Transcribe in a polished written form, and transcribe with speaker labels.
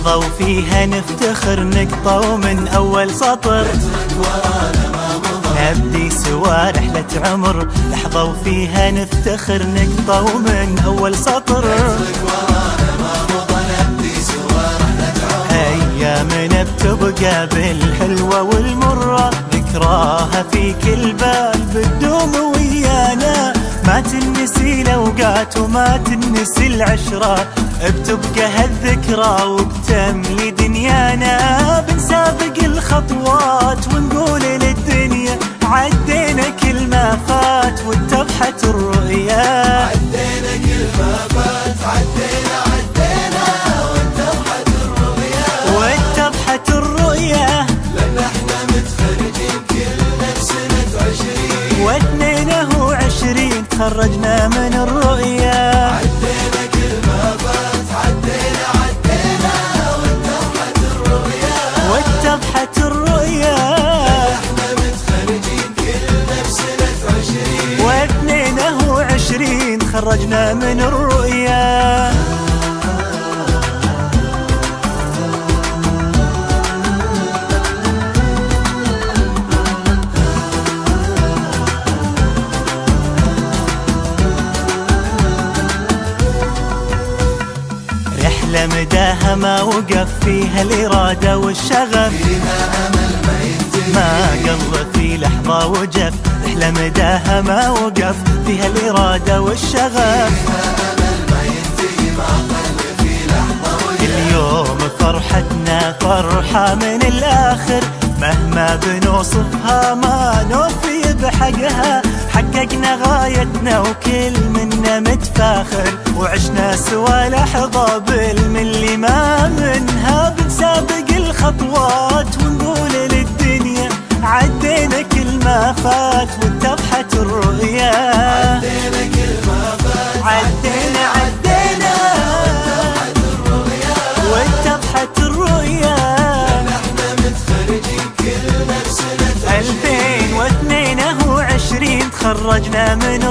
Speaker 1: لحظة وفيها نفتخر نقطة ومن أول سطر نبدي سوا رحلة عمر. لحظة وفيها نفتخر نقطة ومن أول سطر أيامنا بتبقى بالحلوة والمرة، ذكراها في كل بال بتدوم ويانا. ما تنسي الأوقات وما تنسي العشرة، بتبقى هالذكرى وبتملي دنيانا. بنسابق الخطوات ونقول للدنيا عدينا كل ما فات واتضحت الرؤيا.
Speaker 2: عدينا كل ما فات عدينا واتضحت الرؤيا.
Speaker 1: واتضحت الرؤيا
Speaker 2: لأن احنا متخرجين كلنا بسنة
Speaker 1: 20 تخرجنا من الرؤيا.
Speaker 2: عدينا كل ما فات عدينا واتضحت الرؤيا.
Speaker 1: واتضحت الرؤيا
Speaker 2: احنا متخرجين كلنا بسنة
Speaker 1: 20 تخرجنا من الرؤيا. رحلة مداها ما وقف فيها الإرادة والشغف،
Speaker 2: فيها أمل ما ينتهي
Speaker 1: ما قل في لحظة وجف. رحلة مداها ما وقف فيها الإرادة والشغف،
Speaker 2: فيها أمل ما ينتهي ما قل في لحظة وجف.
Speaker 1: اليوم فرحتنا فرحة من الآخر، مهما بنوصفها ما نوفي بحقها. حققنا غايتنا وكل منا متفاخر، وعشنا سوا لحظة بالملي ما منها. بنسابق الخطوات ونقول للدنيا عدينا كل ما فات واتضحت الرؤيا.
Speaker 2: عدينا كل ما فات
Speaker 1: عدينا واتضحت الرؤيا.
Speaker 2: احنا متخرجين كلنا بسنة
Speaker 1: 2022 تخرجنا من